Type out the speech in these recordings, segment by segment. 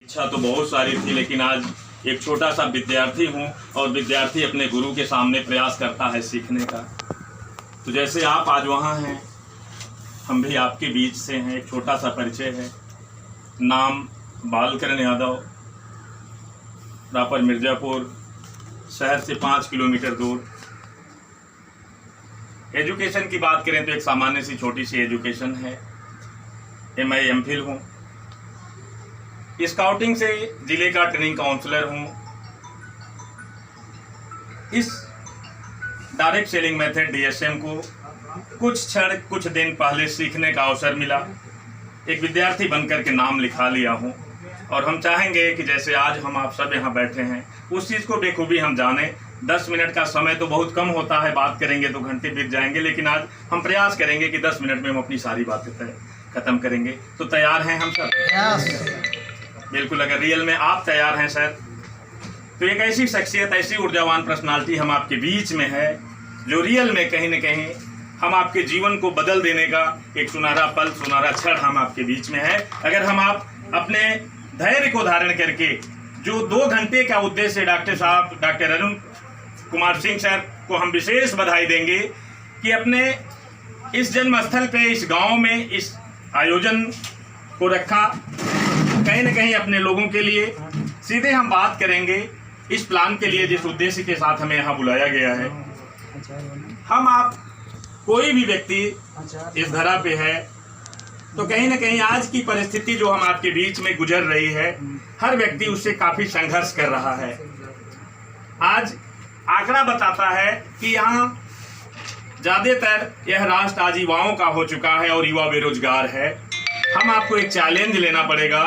इच्छा तो बहुत सारी थी, लेकिन आज एक छोटा सा विद्यार्थी हूँ और विद्यार्थी अपने गुरु के सामने प्रयास करता है सीखने का। तो जैसे आप आज वहाँ हैं, हम भी आपके बीच से हैं। एक छोटा सा परिचय है। नाम बालकरण यादव, प्रॉपर मिर्ज़ापुर, शहर से 5 किलोमीटर दूर। एजुकेशन की बात करें तो एक सामान्य सी छोटी सी एजुकेशन है। MA MPhil हूँ। स्काउटिंग से जिले का ट्रेनिंग काउंसलर हूँ। इस डायरेक्ट सेलिंग मेथड DSM को कुछ दिन पहले सीखने का अवसर मिला। एक विद्यार्थी बनकर के नाम लिखा लिया हूँ और हम चाहेंगे कि जैसे आज हम आप सब यहाँ बैठे हैं उस चीज़ को बेखूबी हम जानें। 10 मिनट का समय तो बहुत कम होता है, बात करेंगे तो घंटे बीत जाएंगे, लेकिन आज हम प्रयास करेंगे कि 10 मिनट में हम अपनी सारी बातें खत्म करेंगे। तो तैयार हैं हम सब? बिल्कुल। अगर रियल में आप तैयार हैं सर, तो एक ऐसी शख्सियत, ऐसी ऊर्जावान पर्सनालिटी हम आपके बीच में है जो रियल में कहीं न कहीं हम आपके जीवन को बदल देने का एक सुनहरा पल, सुनहरा क्षण हम आपके बीच में है। अगर हम आप अपने धैर्य को धारण करके जो 2 घंटे का उद्देश्य डॉक्टर साहब, डॉक्टर अरुण कुमार सिंह सर को हम विशेष बधाई देंगे कि अपने इस जन्म स्थल पे, इस गांव में इस आयोजन को रखा कहीं न कहीं अपने लोगों के लिए। सीधे हम बात करेंगे इस प्लान के लिए जिस उद्देश्य के साथ हमें यहाँ बुलाया गया है। हम आप कोई भी व्यक्ति इस धरा पे है तो कहीं न कहीं आज की परिस्थिति जो हम आपके बीच में गुजर रही है, हर व्यक्ति उससे काफ़ी संघर्ष कर रहा है। आज आंकड़ा बताता है कि यहाँ ज़्यादातर यह राष्ट्र आज युवाओं का हो चुका है और युवा बेरोजगार है। हम आपको एक चैलेंज लेना पड़ेगा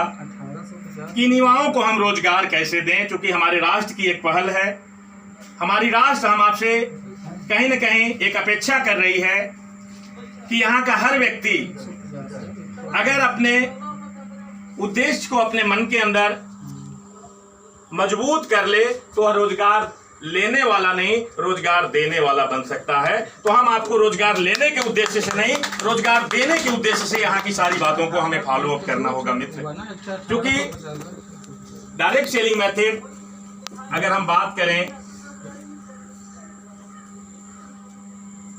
कि इन युवाओं को हम रोजगार कैसे दें, क्योंकि हमारे राष्ट्र की एक पहल है। हमारी राष्ट्र हम आपसे कहीं न कहीं एक अपेक्षा कर रही है कि यहाँ का हर व्यक्ति अगर अपने उद्देश्य को अपने मन के अंदर मजबूत कर ले तो वह रोजगार लेने वाला नहीं, रोजगार देने वाला बन सकता है। तो हम आपको रोजगार लेने के उद्देश्य से नहीं, रोजगार देने के उद्देश्य से यहाँ की सारी बातों को हमें फॉलो अप करना होगा मित्र। क्योंकि डायरेक्ट सेलिंग मेथड अगर हम बात करें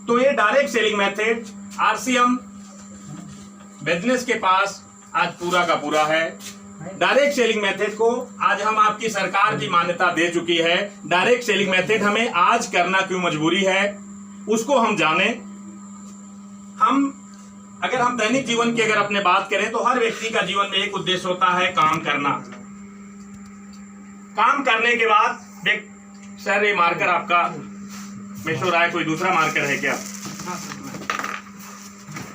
तो ये direct selling method RCM business के पास आज पूरा का पूरा है। डायरेक्ट सेलिंग मेथड को आज हम आपकी सरकार की मान्यता दे चुकी है। डायरेक्ट सेलिंग मेथड हमें आज करना क्यों मजबूरी है उसको हम जाने। अगर हम दैनिक जीवन की अगर अपने बात करें तो हर व्यक्ति का जीवन में एक उद्देश्य होता है, काम करना। काम करने के बाद सर ये मार्कर आपका मिस हो रहा है, कोई दूसरा मार्कर है क्या?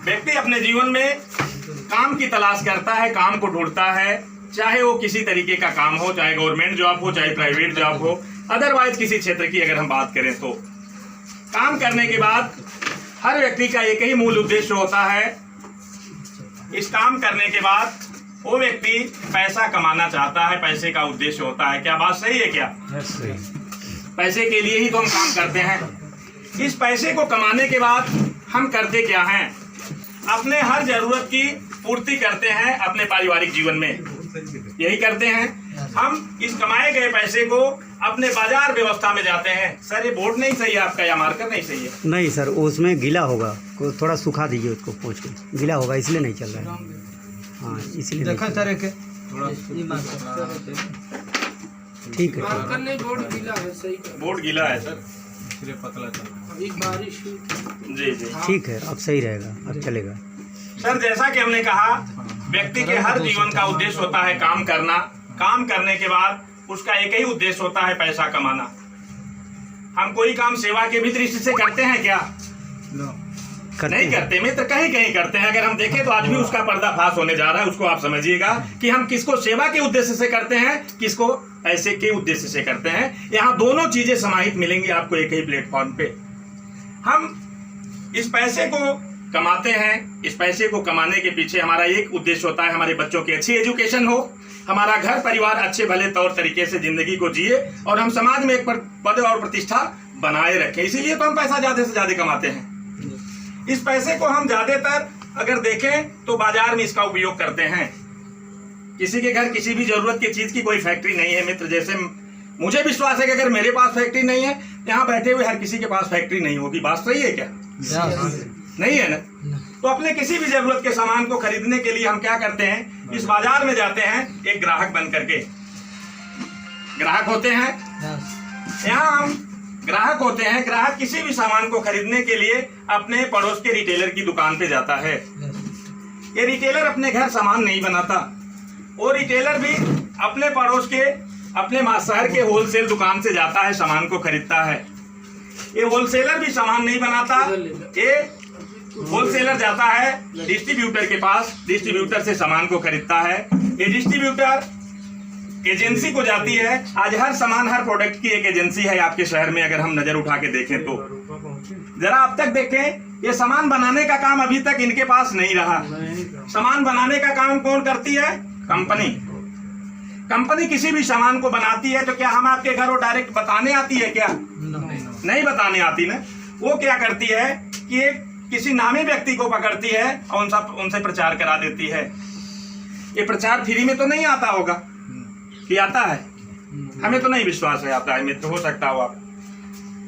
व्यक्ति अपने जीवन में काम की तलाश करता है, काम को ढूंढता है, चाहे वो किसी तरीके का काम हो, चाहे गवर्नमेंट जॉब हो, चाहे प्राइवेट जॉब हो, अदरवाइज किसी क्षेत्र की अगर हम बात करें तो काम करने के बाद हर व्यक्ति का एक ही मूल उद्देश्य होता है। इस काम करने के बाद वो व्यक्ति पैसा कमाना चाहता है, पैसे का उद्देश्य होता है। क्या बात सही है क्या? पैसे के लिए ही तो हम काम करते हैं। इस पैसे को कमाने के बाद हम करते क्या हैं? अपने हर जरूरत की पूर्ति करते हैं अपने पारिवारिक जीवन में, यही करते हैं। हम इस कमाए गए पैसे को अपने बाजार व्यवस्था में जाते हैं। सर ये बोर्ड नहीं सही है आपका या मार्कर नहीं सही है? नहीं सर, उसमें गीला होगा, थोड़ा सूखा दीजिए उसको, पोंछ के गीला होगा इसलिए नहीं चल रहा है। हाँ इसलिए देखा सर के ठीक है। बोर्ड गीला है सर, पतला चल बारिश जी जी ठीक है, अब सही रहेगा, अब चलेगा। सर जैसा कि हमने कहा व्यक्ति के हर जीवन का उद्देश्य होता है काम करना। काम करने के बाद उसका एक ही उद्देश्य होता है पैसा कमाना। हम कोई काम सेवा के भी दृष्टि से करते हैं क्या? नहीं करते मित्र, कहीं कहीं करते हैं। अगर हम देखें तो आज भी उसका पर्दाफाश होने जा रहा है। उसको आप समझिएगा कि हम किसको सेवा के उद्देश्य से करते हैं, किसको पैसे के उद्देश्य से करते हैं। यहाँ दोनों चीजें समाहित मिलेंगी आपको एक ही प्लेटफॉर्म पे। हम इस पैसे को कमाते हैं, इस पैसे को कमाने के पीछे हमारा एक उद्देश्य होता है, हमारे बच्चों की अच्छी एजुकेशन हो, हमारा घर परिवार अच्छे भले तौर तरीके से जिंदगी को जिए और हम समाज में एक पद और प्रतिष्ठा बनाए रखें। इसीलिए तो हम पैसा ज्यादा से ज्यादा कमाते हैं। इस पैसे को हम ज्यादातर अगर देखें तो बाजार में इसका उपयोग करते हैं। किसी के घर किसी भी जरूरत की चीज की कोई फैक्ट्री नहीं है मित्र। जैसे मुझे विश्वास है कि अगर मेरे पास फैक्ट्री नहीं है, यहाँ बैठे हुए हर किसी के पास फैक्ट्री नहीं होगी। बात सही है क्या? नहीं है ना? तो अपने किसी भी जरूरत के सामान को खरीदने के लिए हम क्या करते हैं, इस बाजार में जाते हैं एक ग्राहक बन करके। ग्राहक होते हैं, यहाँ हम ग्राहक होते हैं। ग्राहक किसी भी सामान को खरीदने के लिए अपने पड़ोस के रिटेलर की दुकान पे जाता है। ये रिटेलर अपने घर सामान नहीं बनाता, वो रिटेलर भी अपने पड़ोस के अपने शहर के होलसेल दुकान से जाता है, सामान को खरीदता है। ये होलसेलर भी सामान नहीं बनाता, ये होलसेलर जाता है डिस्ट्रीब्यूटर के पास, डिस्ट्रीब्यूटर से सामान को खरीदता है। ये डिस्ट्रीब्यूटर एजेंसी को जाती है। आज हर सामान, हर प्रोडक्ट की एक एजेंसी है आपके शहर में, अगर हम नजर उठा के देखें तो। जरा अब तक देखें, ये सामान बनाने का काम अभी तक इनके पास नहीं रहा। सामान बनाने का काम कौन करती है? कंपनी। कंपनी किसी भी सामान को बनाती है तो क्या हम आपके घर वो डायरेक्ट बताने आती है क्या? नहीं बताने आती ना। वो क्या करती है कि एक किसी नामी व्यक्ति को पकड़ती है और उनसे प्रचार करा देती है। ये प्रचार फ्री में तो नहीं आता होगा कि आता है? हमें तो नहीं विश्वास है आता है मित्र, हो सकता हो आप।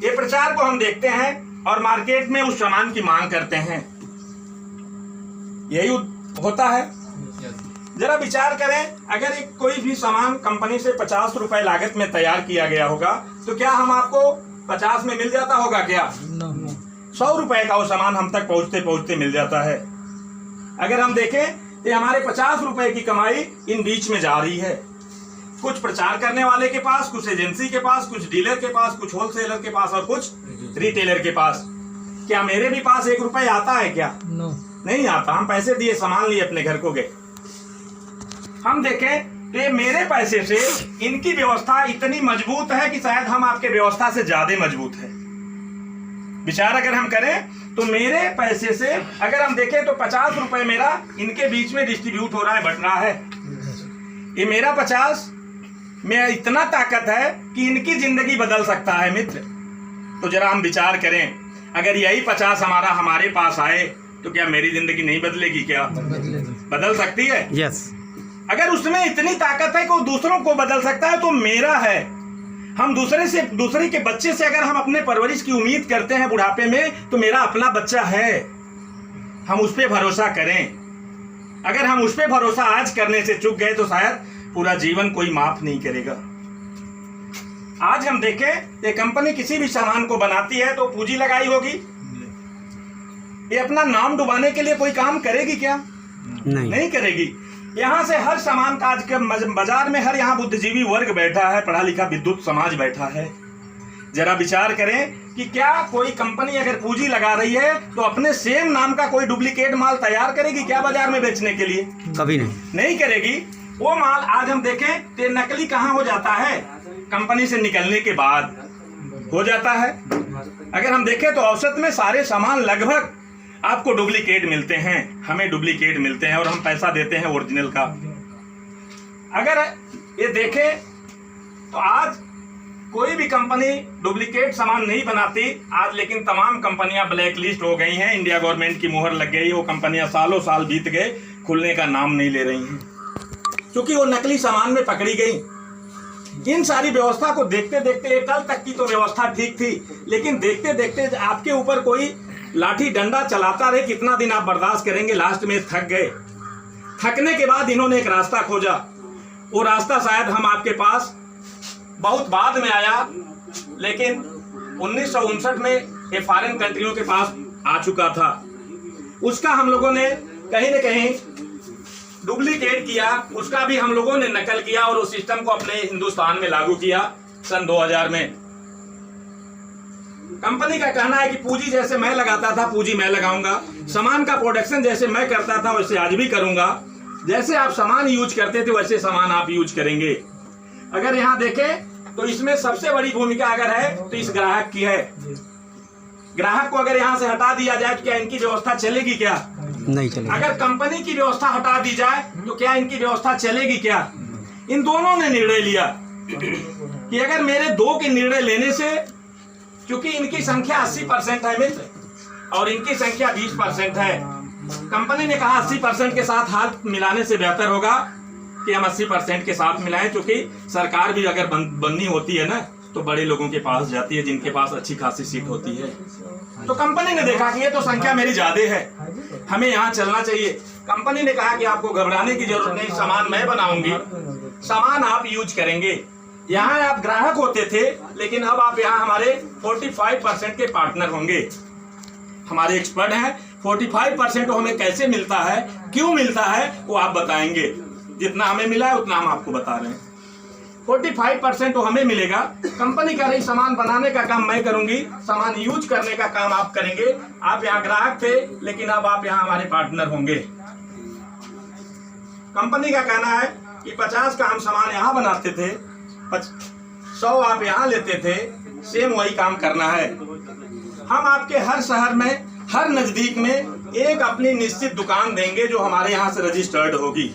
ये प्रचार को हम देखते हैं और मार्केट में उस सामान की मांग करते हैं। यही होता है। जरा विचार करें, अगर एक कोई भी सामान कंपनी से 50 रुपए लागत में तैयार किया गया होगा तो क्या हम आपको 50 में मिल जाता होगा क्या? 100 रुपए का वो सामान हम तक पहुंचते पहुंचते मिल जाता है। अगर हम देखें तो हमारे 50 रुपए की कमाई इन बीच में जा रही है, कुछ प्रचार करने वाले के पास, कुछ एजेंसी के पास, कुछ डीलर के पास, कुछ होलसेलर के पास और कुछ रिटेलर के पास। क्या मेरे भी पास 1 रुपए आता है क्या? नहीं आता। हम पैसे दिए, सामान लिए, अपने घर को गए। हम देखें तो ये मेरे पैसे से इनकी व्यवस्था इतनी मजबूत है कि शायद हम आपके व्यवस्था से ज्यादा मजबूत है। विचार अगर हम करें तो मेरे पैसे से अगर हम देखें तो 50 रुपए मेरा इनके बीच में डिस्ट्रीब्यूट हो रहा है, बट रहा है। ये मेरा 50 में इतना ताकत है कि इनकी जिंदगी बदल सकता है मित्र। तो जरा हम विचार करें, अगर यही 50 हमारे पास आए तो क्या मेरी जिंदगी नहीं बदलेगी? क्या बदल सकती है? यस। अगर उसमें इतनी ताकत है कि वो दूसरों को बदल सकता है तो मेरा है। हम दूसरे के बच्चे से अगर हम अपने परवरिश की उम्मीद करते हैं बुढ़ापे में, तो मेरा अपना बच्चा है, हम उस पर भरोसा करें। अगर हम उस पर भरोसा आज करने से चूक गए तो शायद पूरा जीवन कोई माफ नहीं करेगा। आज हम देखें, ये कंपनी किसी भी सामान को बनाती है तो पूंजी लगाई होगी। ये अपना नाम डुबाने के लिए कोई काम करेगी क्या? नहीं करेगी। यहाँ से हर सामान का आज के बाजार में हर यहाँ बुद्धिजीवी वर्ग बैठा है, पढ़ा लिखा विद्युत समाज बैठा है। जरा विचार करें कि क्या कोई कंपनी अगर पूंजी लगा रही है तो अपने सेम नाम का कोई डुप्लीकेट माल तैयार करेगी क्या बाजार में बेचने के लिए? कभी नहीं करेगी। वो माल आज हम देखें तो नकली कहाँ हो जाता है? कंपनी से निकलने के बाद हो जाता है। अगर हम देखें तो औसत में सारे सामान लगभग आपको डुप्लीकेट मिलते हैं, हमें डुप्लीकेट मिलते हैं और हम पैसा देते हैं ओरिजिनल का। अगर ये देखें तो आज कोई भी कंपनी डुप्लीकेट सामान नहीं बनाती आज, लेकिन तमाम कंपनियां ब्लैक लिस्ट हो गई हैं। इंडिया गवर्नमेंट की मुहर लग गई। वो कंपनियां सालों साल बीत गए, खुलने का नाम नहीं ले रही हैं क्योंकि वो नकली सामान में पकड़ी गई। इन सारी व्यवस्था को देखते देखते कल तक की तो व्यवस्था ठीक थी, लेकिन देखते देखते आपके ऊपर कोई लाठी डंडा चलाता रहे, कितना दिन आप बर्दाश्त करेंगे? लास्ट में थक गए। थकने के बाद इन्होंने एक रास्ता खोजा। वो रास्ता शायद हम आपके पास बहुत बाद में आया, लेकिन 1959 में ये फॉरेन कंट्रियों के पास आ चुका था। उसका हम लोगों ने कहीं न कहीं डुप्लीकेट किया, उसका भी हम लोगों ने नकल किया और उस सिस्टम को अपने हिंदुस्तान में लागू किया सन 2000 में। कंपनी का कहना है कि पूंजी जैसे मैं लगाता था पूंजी मैं लगाऊंगा, सामान का प्रोडक्शन जैसे मैं करता था वैसे आज भी करूंगा, जैसे आप सामान यूज करते थे वैसे सामान आप यूज करेंगे। अगर यहाँ देखें तो इसमें सबसे बड़ी भूमिका अगर है तो इस ग्राहक की है। ग्राहक को अगर यहाँ से हटा दिया जाए तो क्या इनकी व्यवस्था चलेगी? क्या नहीं चलेगी। अगर कंपनी की व्यवस्था हटा दी जाए तो क्या इनकी व्यवस्था चलेगी? क्या इन दोनों ने निर्णय लिया कि अगर मेरे दो के निर्णय लेने से, क्योंकि इनकी संख्या 80% है मित्र और इनकी संख्या 20% है, कंपनी ने कहा 80% के साथ हाथ मिलाने से बेहतर होगा कि हम 80% के साथ मिलाएं, क्योंकि सरकार भी अगर बननी होती है ना तो बड़े लोगों के पास जाती है जिनके पास अच्छी खासी सीट होती है। तो कंपनी ने देखा कि ये तो संख्या मेरी ज्यादा है, हमें यहाँ चलना चाहिए। कंपनी ने कहा कि आपको घबराने की जरूरत नहीं, सामान मैं बनाऊंगी, सामान आप यूज करेंगे। यहाँ आप ग्राहक होते थे, लेकिन अब आप यहाँ हमारे 45% के पार्टनर होंगे। हमारे एक्सपर्ट हैं, 45% हमें कैसे मिलता है, क्यों मिलता है, वो आप बताएंगे। जितना हमें मिला है उतना हम आपको बता रहे हैं। 45% तो हमें मिलेगा। कंपनी कह रही सामान बनाने का काम मैं करूंगी, सामान यूज करने का काम आप करेंगे। आप यहाँ ग्राहक थे, लेकिन अब आप यहाँ हमारे पार्टनर होंगे। कंपनी का कहना है कि 50 का हम सामान यहाँ बनाते थे, 100 आप यहाँ लेते थे, सेम वही काम करना है। हम आपके हर शहर में, हर नजदीक में एक अपनी निश्चित दुकान देंगे जो हमारे यहाँ से रजिस्टर्ड होगी।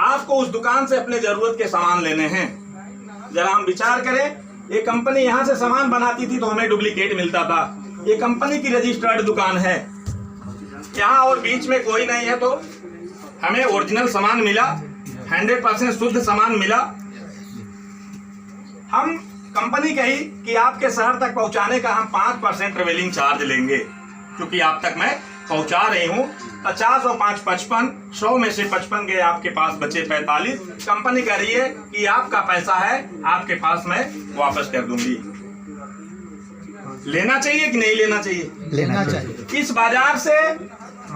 आपको उस दुकान से अपने जरूरत के सामान लेने हैं। जरा हम विचार करें, ये कंपनी यहाँ से सामान बनाती थी तो हमें डुप्लीकेट मिलता था। ये कंपनी की रजिस्टर्ड दुकान है यहाँ, और बीच में कोई नहीं है, तो हमें ओरिजिनल सामान मिला, 100% शुद्ध सामान मिला। हम कंपनी कही कि आपके शहर तक पहुंचाने का हम 5% ट्रेवलिंग चार्ज लेंगे, क्योंकि आप तक मैं पहुंचा रही हूं। 50 और 5 55, 100 में से 55 गए, आपके पास बचे 45। कंपनी कह रही है कि आपका पैसा है, आपके पास मैं वापस कर दूंगी। लेना चाहिए कि नहीं लेना चाहिए? लेना चाहिए। इस बाजार से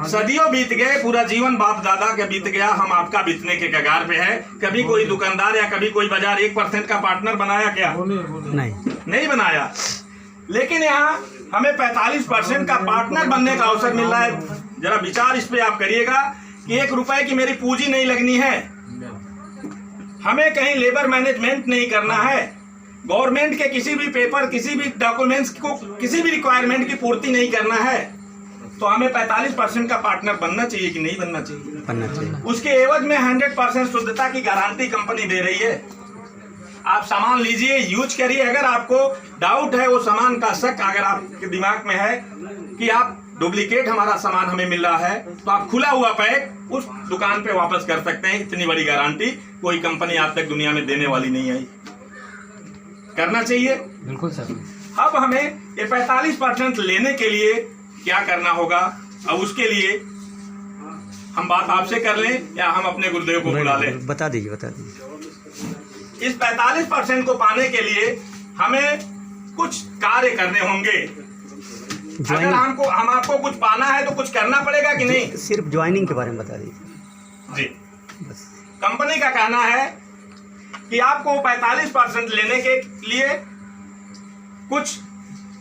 सदियों बीत गए, पूरा जीवन बाप दादा के बीत गया, हम आपका बीतने के कगार पे है। कभी कोई दुकानदार या कभी कोई बाजार 1% का पार्टनर बनाया क्या? नहीं बनाया। लेकिन यहाँ हमें 45% का पार्टनर बनने का अवसर मिल रहा है। जरा विचार इस पे आप करिएगा कि 1 रुपए की मेरी पूंजी नहीं लगनी है, हमें कहीं लेबर मैनेजमेंट नहीं करना है, गवर्नमेंट के किसी भी पेपर, किसी भी डॉक्यूमेंट्स को, किसी भी रिक्वायरमेंट की पूर्ति नहीं करना है। तो हमें 45% का पार्टनर बनना चाहिए कि नहीं बनना चाहिए? बनना चाहिए। उसके एवज में 100% शुद्धता की गारंटी कंपनी दे रही है। आप सामान लीजिए, यूज करिए। अगर आपको डाउट है, वो सामान का शक अगर आपके दिमाग में है कि आप डुप्लीकेट हमारा सामान हमें मिल रहा है, तो आप खुला हुआ पैक उस दुकान पे वापस कर सकते हैं। इतनी बड़ी गारंटी कोई कंपनी आज तक दुनिया में देने वाली नहीं आई। करना चाहिए? बिल्कुल सर। अब हमें ये 45% लेने के लिए क्या करना होगा? अब उसके लिए हम बात आपसे कर लें या हम अपने गुरुदेव को बुला लें? बता दीजिए। इस 45% को पाने के लिए हमें कुछ कार्य करने होंगे। अगर हम आपको कुछ पाना है तो कुछ करना पड़ेगा कि नहीं? सिर्फ ज्वाइनिंग के बारे में बता दीजिए जी। बस। कंपनी का कहना है कि आपको 45% लेने के लिए कुछ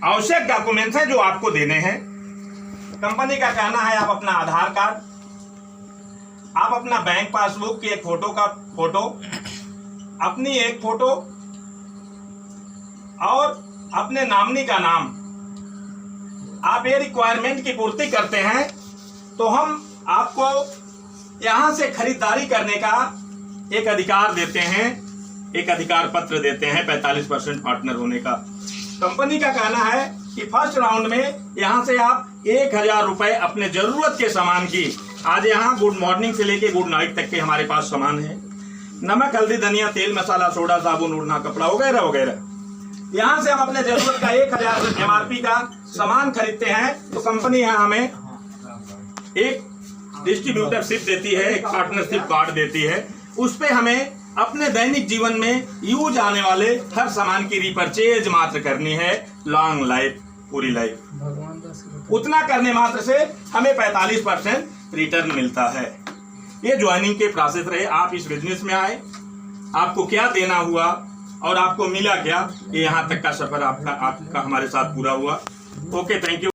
आवश्यक डॉक्यूमेंट्स हैं जो आपको देने हैं। कंपनी का कहना है आप अपना आधार कार्ड, आप अपना बैंक पासबुक की एक फोटो, अपनी एक फोटो और अपने नॉमिनी का नाम, आप ये रिक्वायरमेंट की पूर्ति करते हैं तो हम आपको यहाँ से खरीदारी करने का एक अधिकार देते हैं, एक अधिकार पत्र देते हैं 45% पार्टनर होने का। कंपनी का कहना है कि फर्स्ट राउंड में यहाँ से आप 1000 रुपए अपने जरूरत के सामान की, आज यहाँ गुड मॉर्निंग से लेके गुड नाइट तक के हमारे पास सामान है, नमक, हल्दी, धनिया, तेल, मसाला, सोडा, साबुन, ओढ़ना, कपड़ा वगैरह वगैरह, यहाँ से हम अपने जरूरत का 1000 MRP का सामान खरीदते हैं तो कंपनी यहाँ हमें एक डिस्ट्रीब्यूटरशिप देती है, एक पार्टनरशिप कार्ड देती है। उस पे हमें अपने दैनिक जीवन में यूज आने वाले हर सामान की रीपरचेज मात्र करनी है, लॉन्ग लाइफ, पूरी लाइफ। उतना करने मात्र से हमें 45% रिटर्न मिलता है। ये ज्वाइनिंग के प्रोसेस रहे। आप इस बिजनेस में आए, आपको क्या देना हुआ और आपको मिला क्या, ये यहाँ तक का सफर आपका हमारे साथ पूरा हुआ। Okay, thank you.